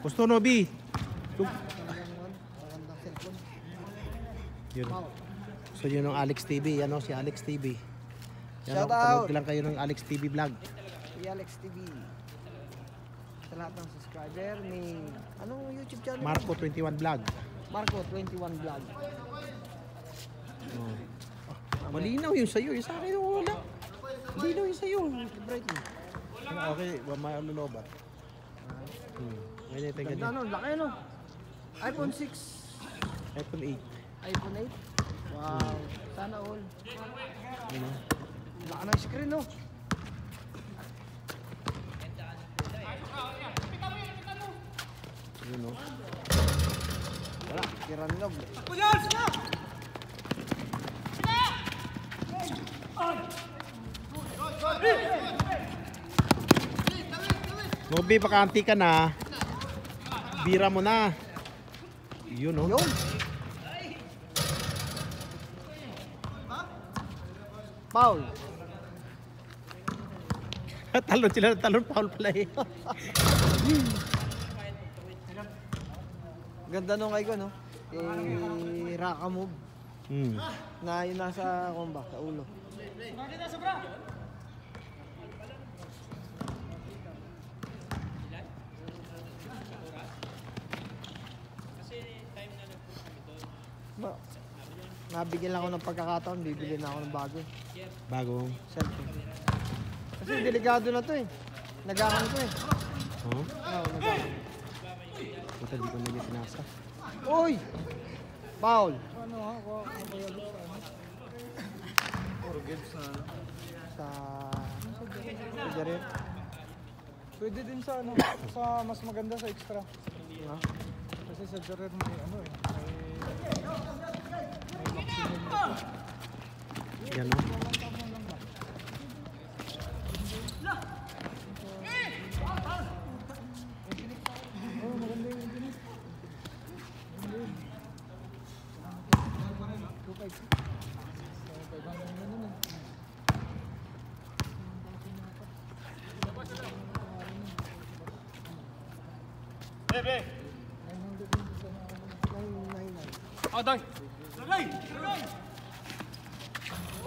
Gusto no, B. Yun. So yun ang Alex TV, ano si Alex TV. Yan, Shout out lang kayo ng Alex TV vlog. si Alex TV. Sa lahat ng subscriber ni anong YouTube channel? Marco 21 vlog. Marco 21 vlog. Oh. Malinaw yung sa'yo, yung sa akin wala. Malinaw yung sa'yo. Bright mo. Okay, ano no ba? Ngayon ito Ganda ano, laki ano? iPhone 6, iPhone 8. iPhone 8. Wow, sana all. Ano? Laki ng screen no? Yun no. Wala, kiranlog. Nobi, pakanti ka na. Bira mo na. Yun no. Yun. Paul. Talon sila, talon, foul pala eh. Ganda nung kay ko no? Raka move. Na yun nasa komba, sa ulo. Ba, nabigyan lang ako ng pagkakataon, bibili na ako ng bago. Bagong. Cellphone. Kasi delikado na to eh. Nagakan ko eh. Oh? Oo, nagakan. Mata di ko na niya sinasa. Uy! Paul! Ano ha? Puro gives na ano? Sa Jared. Pwede din sa ano, sa mas maganda sa extra. Ha? Kasi sa Jared may ano eh, may maximum na. Yan no. Oh, maganda yung engineer.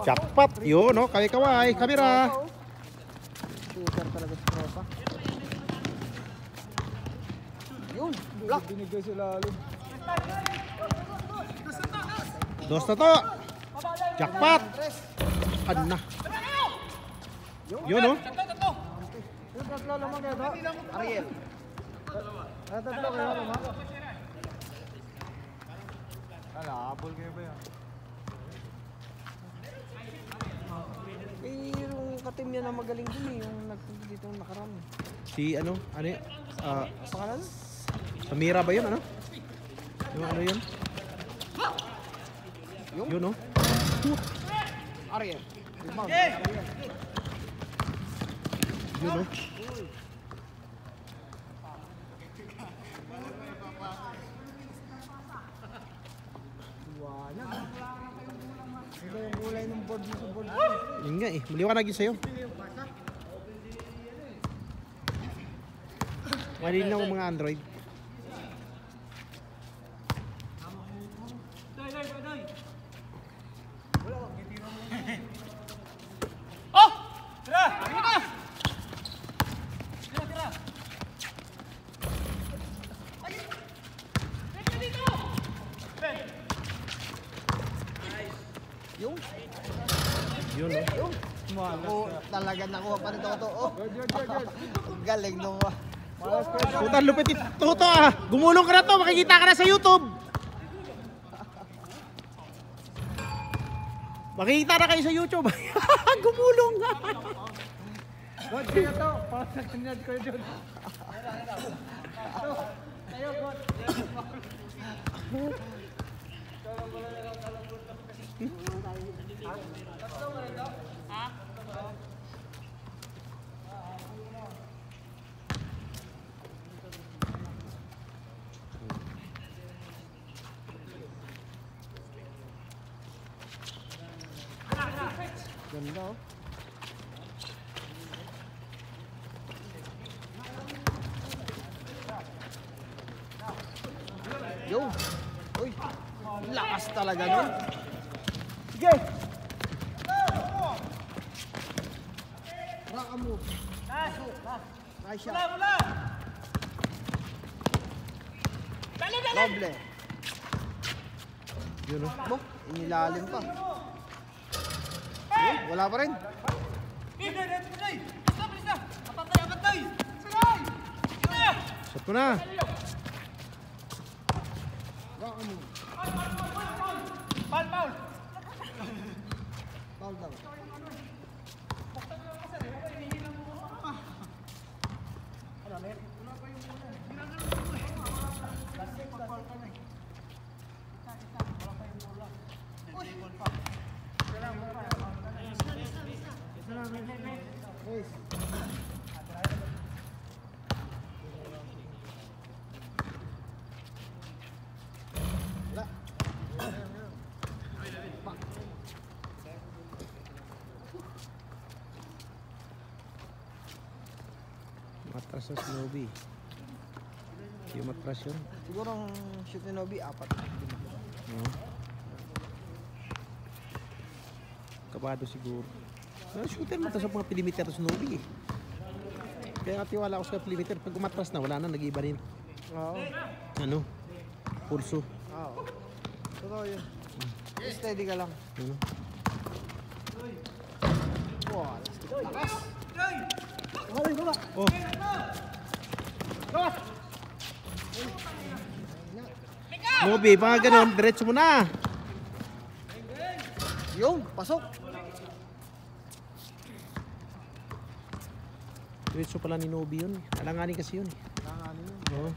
Jackpot. Yun no. Kaway-kaway. Kamera. Shooter talaga si Tropa. Yun! Block! Binigay sila alin. Dos na to. Jackpot. Ano na. Yun no. Yung tatlo lamang kayo to? Ariel. Tatlo kayo lamang? Ala, apple kayo ba yan? Eh, yung katim niya na magaling din eh, yung nagpunta dito nakaraan. Si ano? Ano yun? Pangalan? Samira ba yun ano? Yung ano yun? Yun no. Ariel. Rebound. Ariel. Yun no. Wala. Ito yung kulay ng board mo sa board mo. Yun nga eh. Maliwanag yun sa'yo. Malinaw ang mga Android. Yung? Yun no. Yung? Ako talaga nakuha pa nito to. Oh. Ang galing nung Puta lupit ito to ah. Gumulong ka na to. Makikita ka na sa YouTube. Makikita na kayo sa YouTube. Gumulong nga. God, kaya to. Parang nagtanyad ko yun. Tayo, God. Ganda oh. Yo! Uy! Lakas talaga nun. Sige! Raka move. Nice shot. Doble. Yun oh. Bo, inilalim pa. Yun, wala pa rin. Shot mo na. Raka move. Foul daw. Boys. Wala. Matras sa Snowy. Yung matras yun. Siguro ang shoot ni Nobi, 4. Oo. Kabado siguro. Shooter mo sa mga perimeter sa Snowy eh. Kaya tiwala ako sa perimeter. Pag umatras na, wala na, nag-iba rin. Oo. Ano? Pulso. Oo. Totoo yun. Steady ka lang. Ano? Wow, lakas. Oh. Nobi, mga ganon, diretso mo na. Yung, pasok. Diretso pala ni Nobi yun. Alanganin kasi yun. Langanin yun. Oo.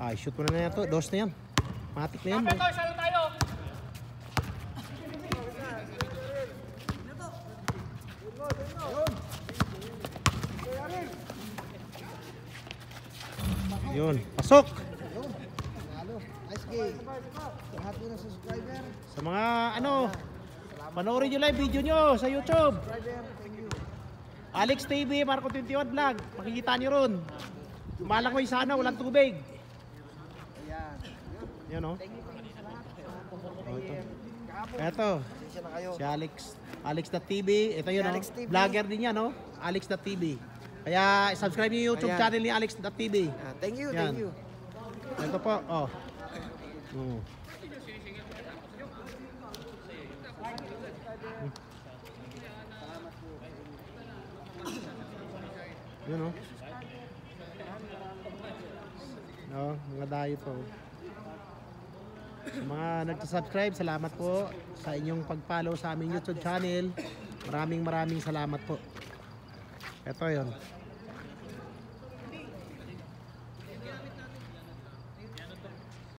Ay, shoot mo na yan to. Dos na yan. Matik na yan. Yun, pasok! Yung, nalo. Nice game. Lahat po ng subscriber. Sa mga ano, panoorin nyo lang yung video nyo sa YouTube. Subscriber, thank you. Alex TV, Marco 21 Vlog. Makikita nyo ron. Malang mo yung sana, walang tubig. Ayan. Yan o. Thank you sa lahat. Oh, ito. Kahapon, Eto, pasensya na kayo. si Alex.tv. Ito yun Si o. Alex TV. Vlogger din yan o. Alex.tv. Kaya subscribe nyo yung YouTube Ayan. channel ni Alex.tv. Thank you, Yan. thank you. Ito po, oh. Yun o. No, mga dayo po. Sa mga nagsa-subscribe, salamat po sa inyong pag-follow sa aming YouTube channel. Maraming salamat po. Ito yun.